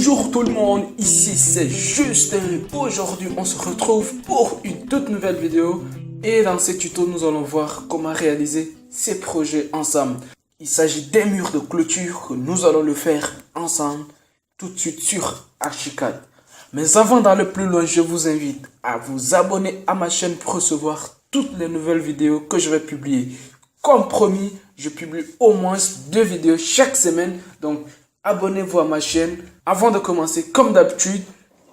Bonjour tout le monde, ici c'est Justin. Aujourd'hui on se retrouve pour une toute nouvelle vidéo et dans ce tuto nous allons voir comment réaliser ces projets ensemble. Il s'agit d'un mur de clôture que nous allons le faire ensemble tout de suite sur Archicad. Mais avant d'aller plus loin, je vous invite à vous abonner à ma chaîne pour recevoir toutes les nouvelles vidéos que je vais publier. Comme promis, je publie au moins 2 vidéos chaque semaine, donc abonnez-vous à ma chaîne. Avant de commencer, comme d'habitude,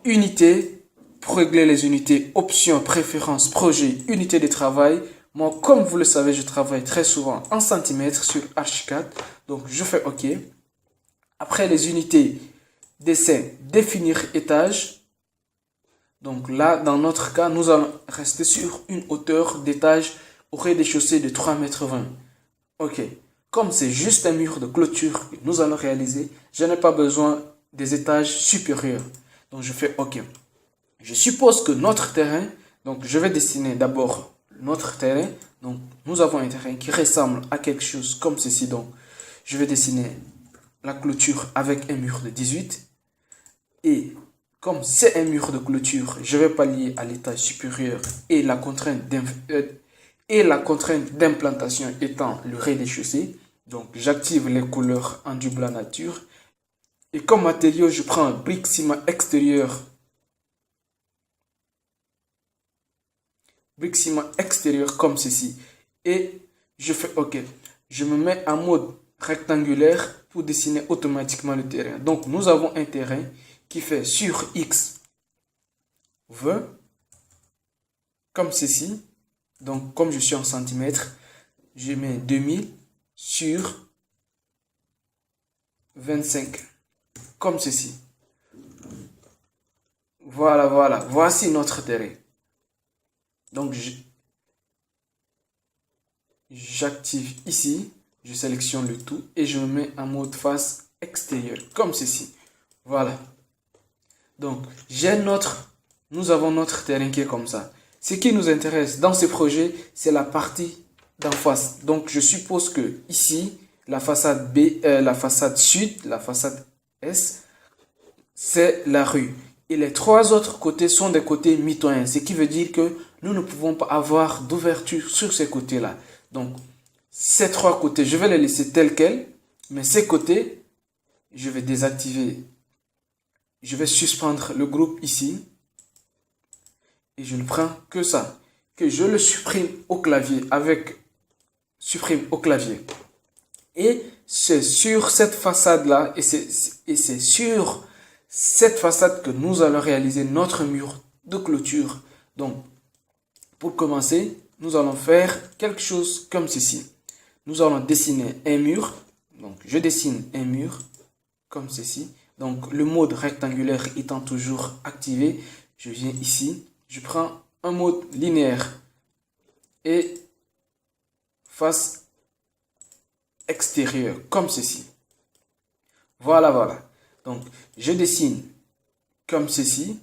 unité, pour régler les unités, options, préférences, projet, unité de travail. Moi, comme vous le savez, je travaille très souvent en centimètres sur Archicad, donc je fais OK. Après les unités, dessin, définir étage. Donc là, dans notre cas, nous allons rester sur une hauteur d'étage au rez-de-chaussée de 3,20 m. Ok, comme c'est juste un mur de clôture que nous allons réaliser, je n'ai pas besoin des étages supérieurs. Donc je fais OK. Je suppose que notre terrain, donc je vais dessiner d'abord notre terrain. Donc nous avons un terrain qui ressemble à quelque chose comme ceci. Donc je vais dessiner la clôture avec un mur de 18. Et comme c'est un mur de clôture, je vais pallier à l'étage supérieur et la contrainte d'implantation étant le rez-de-chaussée. Donc j'active les couleurs en du blanc nature. Et comme matériau, je prends un brique ciment extérieur. Brique ciment extérieur comme ceci. Et je fais OK. Je me mets en mode rectangulaire pour dessiner automatiquement le terrain. Donc nous avons un terrain qui fait sur X 20 comme ceci. Donc comme je suis en centimètres, je mets 2000 sur 25 comme ceci. Voilà, voici notre terrain. Donc j'active ici, je sélectionne le tout et je me mets en mode face extérieure comme ceci. Voilà. Donc nous avons notre terrain qui est comme ça. Ce qui nous intéresse dans ce projet, c'est la partie d'en face. Donc je suppose que ici, la façade B, la façade sud, la façade S, c'est la rue. Et les 3 autres côtés sont des côtés mitoyens. Ce qui veut dire que nous ne pouvons pas avoir d'ouverture sur ces côtés-là. Donc, ces 3 côtés, je vais les laisser tels quels. Mais ces côtés, je vais désactiver. Je vais suspendre le groupe ici. Et je ne prends que ça. Que je le supprime au clavier avec supprime au clavier. Et c'est sur cette façade-là, et c'est sur cette façade que nous allons réaliser notre mur de clôture. Donc, pour commencer, nous allons faire quelque chose comme ceci. Nous allons dessiner un mur. Donc, je dessine un mur comme ceci. Donc, le mode rectangulaire étant toujours activé, je viens ici. Je prends un mode linéaire et face extérieure comme ceci. Voilà. Donc, je dessine comme ceci.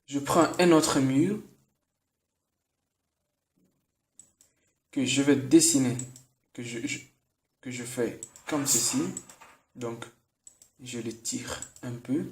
Je prends un autre mur que je vais dessiner, que je fais comme ceci. Donc, je le tire un peu.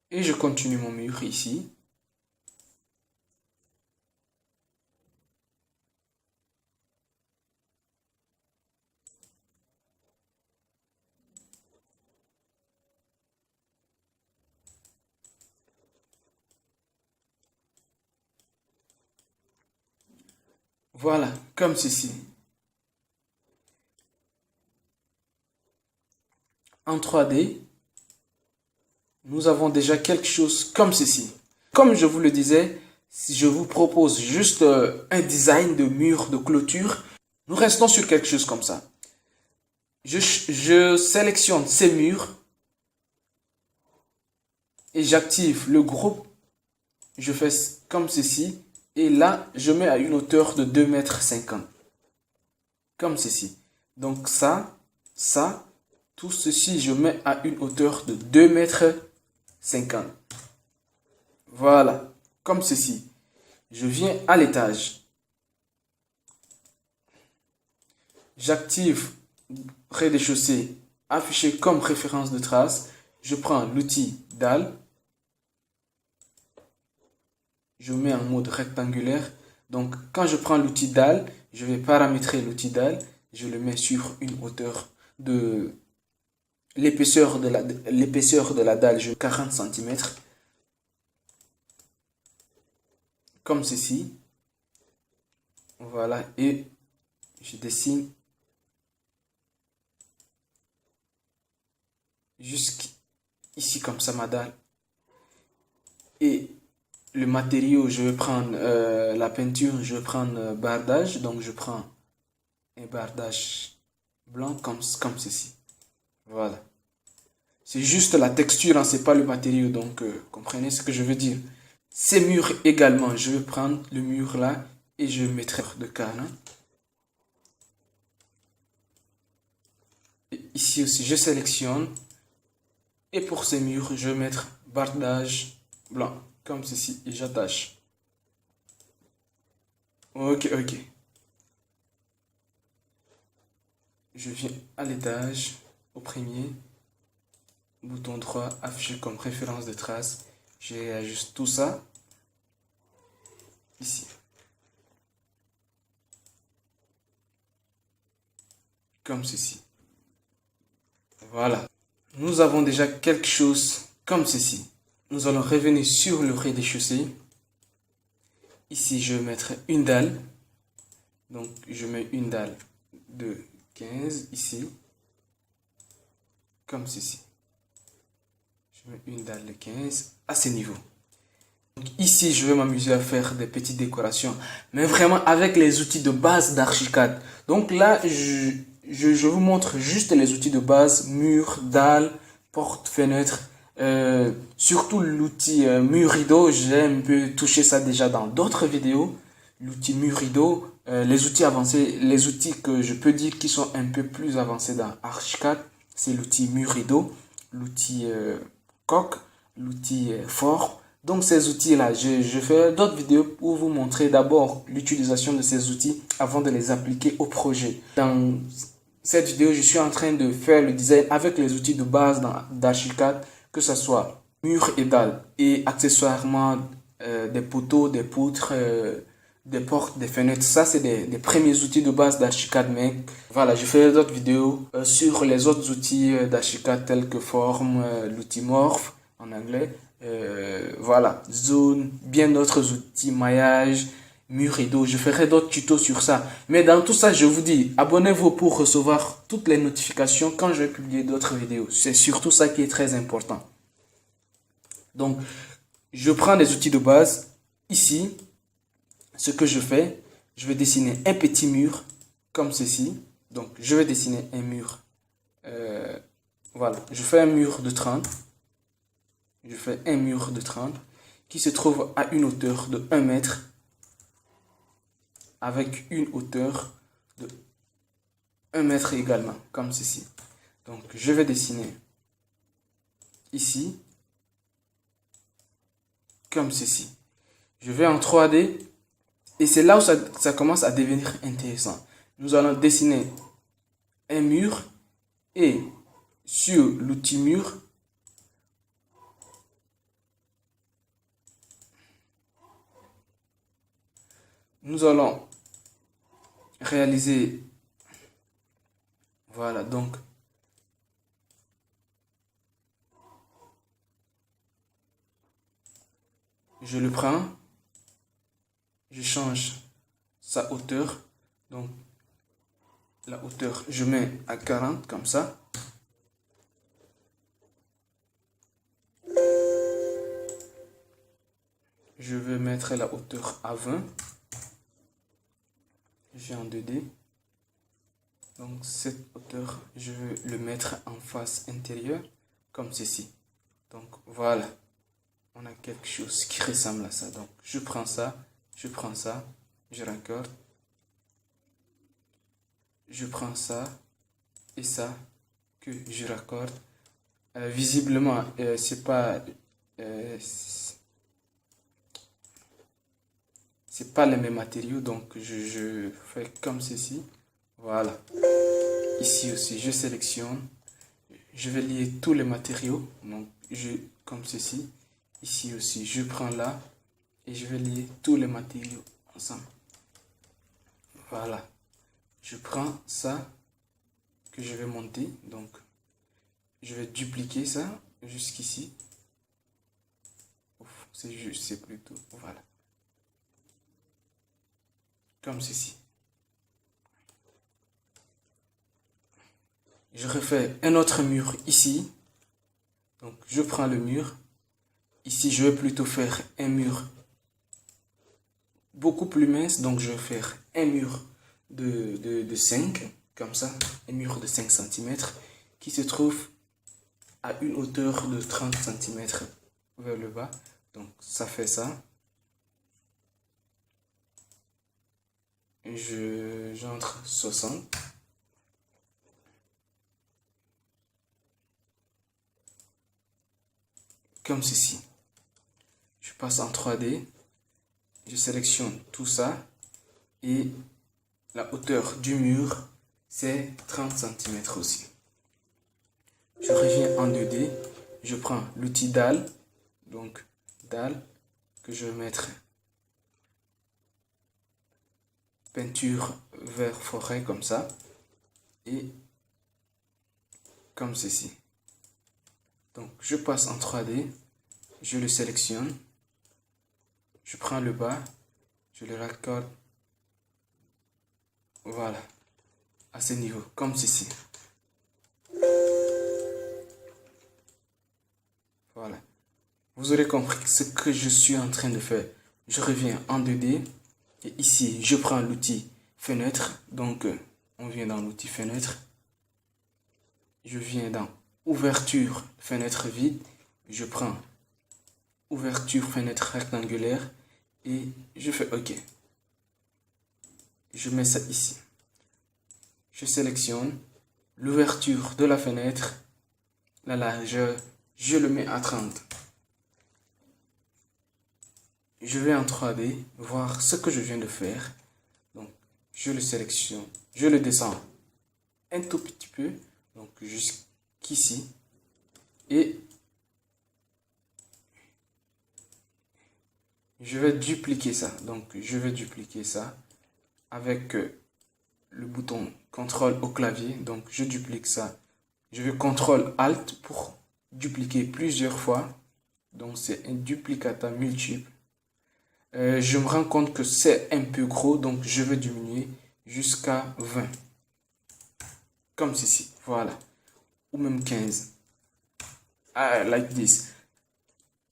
Et je continue mon mur ici. Voilà, comme ceci. En 3D, nous avons déjà quelque chose comme ceci. Comme je vous le disais, si je vous propose juste un design de mur de clôture, nous restons sur quelque chose comme ça. Je sélectionne ces murs et j'active le groupe. Je fais comme ceci Et là, je mets à une hauteur de 2,50 m. Comme ceci. Donc ça, tout ceci, je mets à une hauteur de 2,50 m. Voilà. Comme ceci. Je viens à l'étage. J'active rez-de-chaussée affiché comme référence de trace. Je prends l'outil dalle. Je mets en mode rectangulaire. Donc, quand je prends l'outil dalle, je vais paramétrer l'outil dalle. Je le mets sur une hauteur de l'épaisseur de la dalle, 40 cm. Comme ceci. Voilà. Et je dessine jusqu'ici comme ça ma dalle. Et le matériau, je vais prendre la peinture, je vais prendre bardage. Donc je prends un bardage blanc comme ceci. Voilà. C'est juste la texture, hein, c'est pas le matériau. Donc comprenez ce que je veux dire. Ces murs également, je vais prendre le mur là et je mettrai de canne. Et ici aussi, je sélectionne. Et pour ces murs, je vais mettre bardage blanc, comme ceci, et j'attache. Ok. Je viens à l'étage, au premier, bouton droit, affiché comme référence de trace. Je réajuste tout ça, ici. Comme ceci. Voilà. Nous avons déjà quelque chose comme ceci. Nous allons revenir sur le rez-de-chaussée. Ici, je vais mettre une dalle. Donc, je mets une dalle de 15 ici. Comme ceci. Je mets une dalle de 15 à ce niveau. Donc, ici, je vais m'amuser à faire des petites décorations. Mais vraiment avec les outils de base d'Archicad. Donc là, je vous montre juste les outils de base, mur, dalle, porte, fenêtre, surtout l'outil mur rideau. J'ai un peu touché ça déjà dans d'autres vidéos. L'outil mur rideau, les outils avancés, les outils que je peux dire qui sont un peu plus avancés dans Archicad, c'est l'outil mur rideau, l'outil coque, l'outil fort. Donc ces outils-là, je fais d'autres vidéos pour vous montrer d'abord l'utilisation de ces outils avant de les appliquer au projet. Dans cette vidéo, je suis en train de faire le design avec les outils de base d'Archicad, que ce soit mur et dalle, et accessoirement des poteaux, des poutres, des portes, des fenêtres. Ça, c'est des premiers outils de base d'Archicad, mais voilà, je fais d'autres vidéos sur les autres outils d'Archicad tels que Form, l'outil Morph en anglais. Voilà, zone, bien d'autres outils, maillage, mur rideau. Je ferai d'autres tutos sur ça. Mais dans tout ça, je vous dis, abonnez-vous pour recevoir toutes les notifications quand je vais publier d'autres vidéos. C'est surtout ça qui est très important. Donc, je prends les outils de base. Ici, ce que je fais, je vais dessiner un petit mur comme ceci. Donc, je vais dessiner un mur. Voilà, je fais un mur de 30. Je fais un mur de 30 qui se trouve à une hauteur de 1 mètre avec une hauteur de 1 mètre également, comme ceci. Donc, je vais dessiner ici, comme ceci. Je vais en 3D et c'est là où ça commence à devenir intéressant. Nous allons dessiner un mur et sur l'outil mur, nous allons réaliser, voilà, donc je le prends, je change sa hauteur, donc la hauteur je mets à 40 comme ça. Je vais mettre la hauteur à 20. J'ai en 2D. Donc cette hauteur, je vais le mettre en face intérieure, comme ceci. Donc voilà, on a quelque chose qui ressemble à ça. Donc je prends ça je prends ça, je raccorde. Je prends ça et ça que je raccorde. Visiblement, c'est pas les mêmes matériaux, donc je fais comme ceci. Voilà. Ici aussi, je sélectionne. Je vais lier tous les matériaux, donc comme ceci. Ici aussi, je prends là et je vais lier tous les matériaux ensemble. Voilà. Je prends ça que je vais monter, donc je vais dupliquer ça jusqu'ici. C'est plutôt, voilà. Comme ceci. Je refais un autre mur ici. Donc je prends le mur. Ici, je vais plutôt faire un mur beaucoup plus mince. Donc je vais faire un mur de 5, comme ça. Un mur de 5 cm qui se trouve à une hauteur de 30 cm vers le bas. Donc ça fait ça. J'entre 60. Comme ceci. Je passe en 3D. Je sélectionne tout ça. Et la hauteur du mur, c'est 30 cm aussi. Je reviens en 2D. Je prends l'outil dalle. Donc, dalle que je vais mettre peinture vert forêt comme ça. Et comme ceci. Donc, je passe en 3D. Je le sélectionne. Je prends le bas. Je le raccorde. Voilà. À ce niveau. Comme ceci. Voilà. Vous aurez compris ce que je suis en train de faire. Je reviens en 2D. Et ici, je prends l'outil fenêtre. Donc, on vient dans l'outil fenêtre. Je viens dans ouverture fenêtre vide. Je prends ouverture fenêtre rectangulaire. Et je fais OK. Je mets ça ici. Je sélectionne l'ouverture de la fenêtre. La largeur, je le mets à 30. Je vais en 3D voir ce que je viens de faire. Donc, je le sélectionne. Je le descends un tout petit peu. Donc, jusqu'ici. Et je vais dupliquer ça. Donc, je vais dupliquer ça avec le bouton CTRL au clavier. Donc, je duplique ça. Je vais CTRL ALT pour dupliquer plusieurs fois. Donc, c'est un duplicata multiple. Je me rends compte que c'est un peu gros. Donc, je vais diminuer jusqu'à 20. Comme ceci. Voilà. Ou même 15. Like this.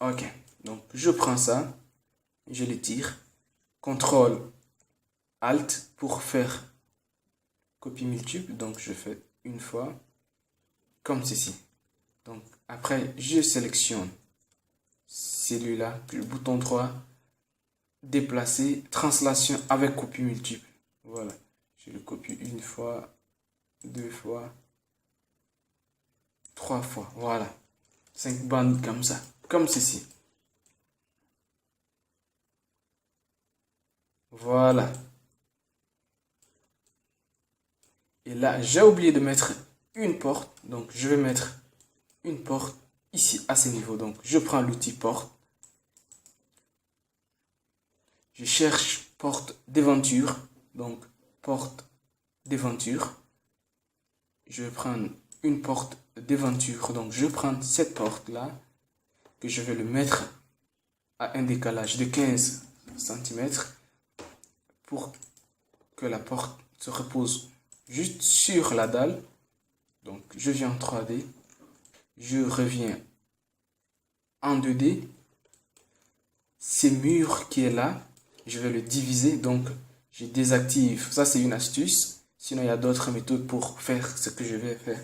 Ok. Donc, je prends ça. Je l'étire. CTRL ALT pour faire copie multiple. Donc, je fais une fois. Comme ceci. Donc, après, je sélectionne celui-là. Le bouton droit. Déplacer. Translation avec copie multiple. Voilà. Je le copie une fois. 2 fois. 3 fois. Voilà. 5 bandes comme ça. Comme ceci. Voilà. Et là, j'ai oublié de mettre une porte. Donc, je vais mettre une porte ici à ce niveau. Donc, je prends l'outil porte. Je cherche porte devanture. Donc, porte devanture. Je vais prendre une porte devanture. Donc, je prends cette porte-là que je vais le mettre à un décalage de 15 cm pour que la porte se repose juste sur la dalle. Donc, je viens en 3D. Je reviens en 2D. Ce mur qui est là, je vais le diviser. Donc, je désactive. Ça, c'est une astuce. Sinon, il y a d'autres méthodes pour faire ce que je vais faire.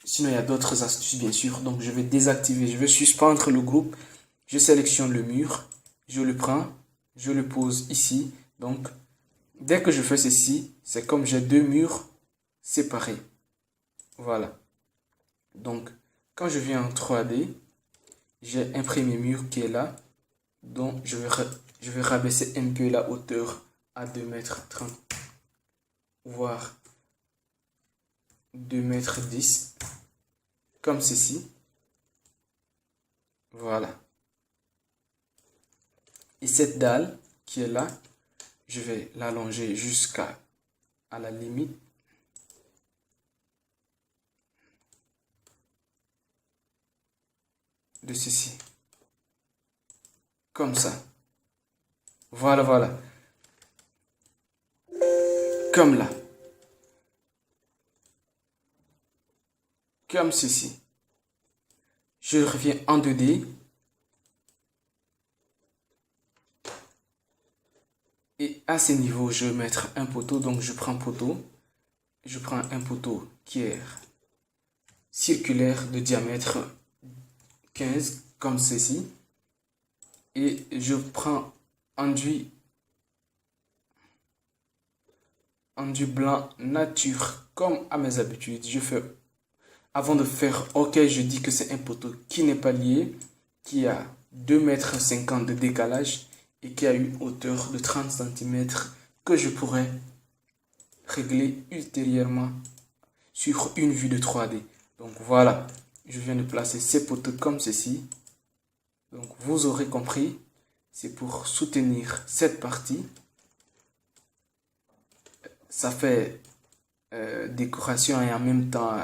Sinon, il y a d'autres astuces, bien sûr. Donc, je vais désactiver. Je vais suspendre le groupe. Je sélectionne le mur. Je le prends. je le pose ici. Donc, dès que je fais ceci, c'est comme j'ai deux murs séparés. Voilà. Donc, quand je viens en 3D, j'ai un premier mur qui est là. Donc, je vais rabaisser un peu la hauteur à 2,30 m, voire 2,10 m, comme ceci. Voilà. Et cette dalle qui est là, je vais l'allonger jusqu'à la limite. De ceci. Comme ça. Voilà, voilà. Comme là. Comme ceci. Je reviens en 2D. Et à ce niveau, je vais mettre un poteau. Donc, je prends poteau. Je prends un poteau qui est circulaire de diamètre 15, comme ceci. Et je prends enduit blanc nature, comme à mes habitudes. Je fais, avant de faire OK, je dis que c'est un poteau qui n'est pas lié, qui a 2,50 m de décalage et qui a une hauteur de 30 cm que je pourrais régler ultérieurement sur une vue de 3D. Donc voilà, je viens de placer ces poteaux comme ceci. Donc vous aurez compris, c'est pour soutenir cette partie. Ça fait décoration et en même temps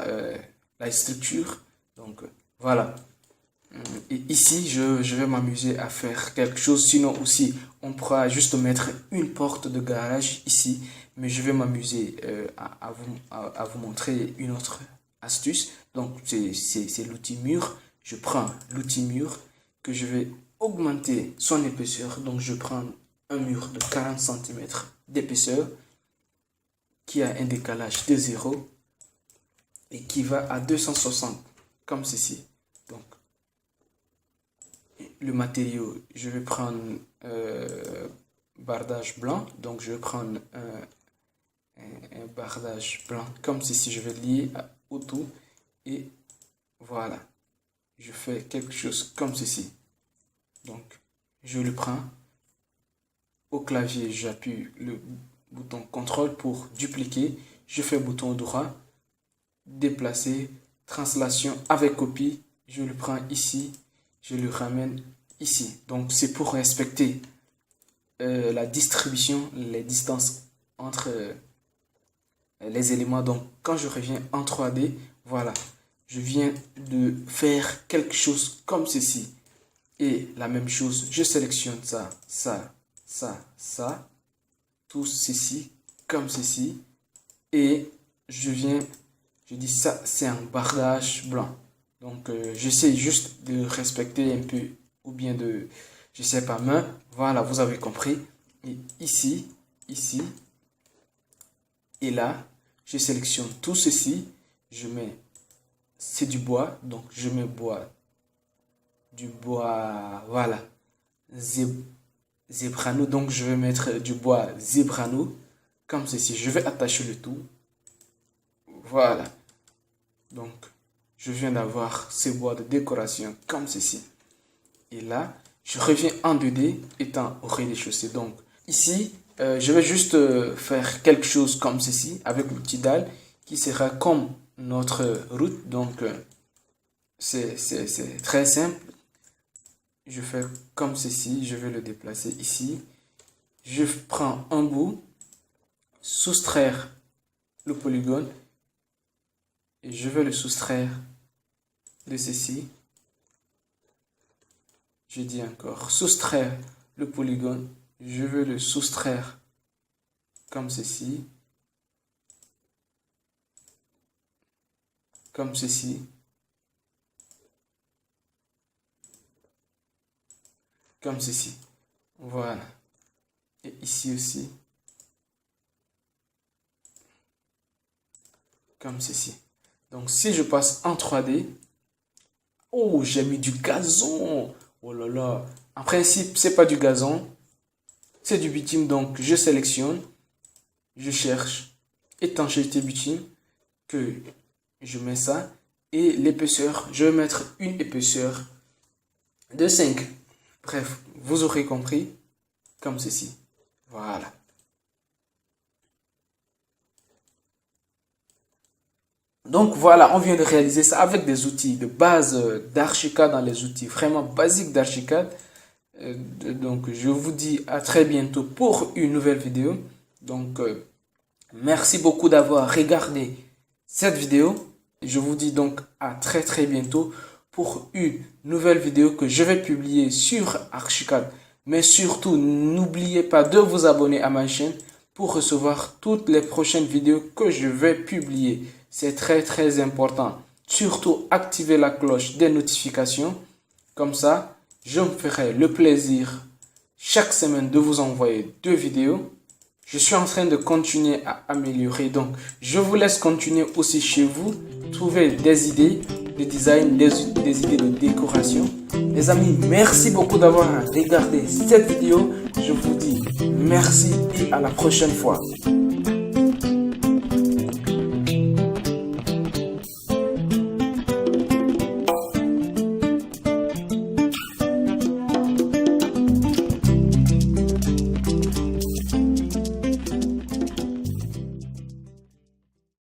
la structure. Donc voilà. Et ici, je vais m'amuser à faire quelque chose. Sinon aussi, on pourra juste mettre une porte de garage ici. Mais je vais m'amuser à vous montrer une autre astuce. Donc c'est l'outil mur. Je prends l'outil mur que je vais augmenter son épaisseur. Donc je prends un mur de 40 cm d'épaisseur qui a un décalage de 0 et qui va à 260 comme ceci. Donc le matériau, je vais prendre bardage blanc. Donc je vais prendre un bardage blanc comme ceci. Je vais lier au tout et voilà. Je fais quelque chose comme ceci. Donc je le prends. Au clavier, j'appuie le bouton CTRL pour dupliquer. Je fais bouton droit, déplacer, translation avec copie. Je le prends ici, je le ramène ici. Donc c'est pour respecter la distribution, les distances entre les éléments. Donc quand je reviens en 3D, voilà, je viens de faire quelque chose comme ceci. Et la même chose, je sélectionne ça, ça, ça, tout ceci, comme ceci. Et je dis ça, c'est un bardage blanc. Donc, j'essaie juste de respecter un peu, ou bien de, je sais pas, main. Voilà, vous avez compris. Et ici, et là, je sélectionne tout ceci. Je mets, c'est du bois, donc je mets du bois, voilà, Zebrano. Donc je vais mettre du bois Zebrano comme ceci. Je vais attacher le tout. Voilà. Donc je viens d'avoir ces bois de décoration comme ceci. Et là, je reviens en 2D étant au rez-de-chaussée. Donc ici, je vais juste faire quelque chose comme ceci avec l'outil dalle qui sera comme notre route. Donc c'est très simple. Je fais comme ceci, je vais le déplacer ici. Je prends un bout, soustraire le polygone et je vais le soustraire de ceci. Je dis encore, soustraire le polygone, je vais le soustraire comme ceci, comme ceci. Comme ceci. Voilà. Et ici aussi. Comme ceci. Donc si je passe en 3D. Oh, j'ai mis du gazon. Oh là là. En principe, c'est pas du gazon. C'est du bitume, donc je sélectionne, je cherche étanchéité bitume, que je mets ça. Et l'épaisseur, je vais mettre une épaisseur de 5. Bref, vous aurez compris, comme ceci. Voilà. Donc voilà, on vient de réaliser ça avec des outils de base d'Archicad, dans les outils vraiment basiques d'Archicad. Donc je vous dis à très bientôt pour une nouvelle vidéo. Donc merci beaucoup d'avoir regardé cette vidéo. Je vous dis donc à très bientôt pour une nouvelle vidéo que je vais publier sur Archicad. Mais surtout, n'oubliez pas de vous abonner à ma chaîne pour recevoir toutes les prochaines vidéos que je vais publier. C'est très important. Surtout, activez la cloche des notifications. Comme ça, je me ferai le plaisir chaque semaine de vous envoyer 2 vidéos. Je suis en train de continuer à améliorer. Donc, je vous laisse continuer aussi chez vous. Trouver des idées de design, des idées de décoration. Les amis, merci beaucoup d'avoir regardé cette vidéo. Je vous dis merci et à la prochaine fois.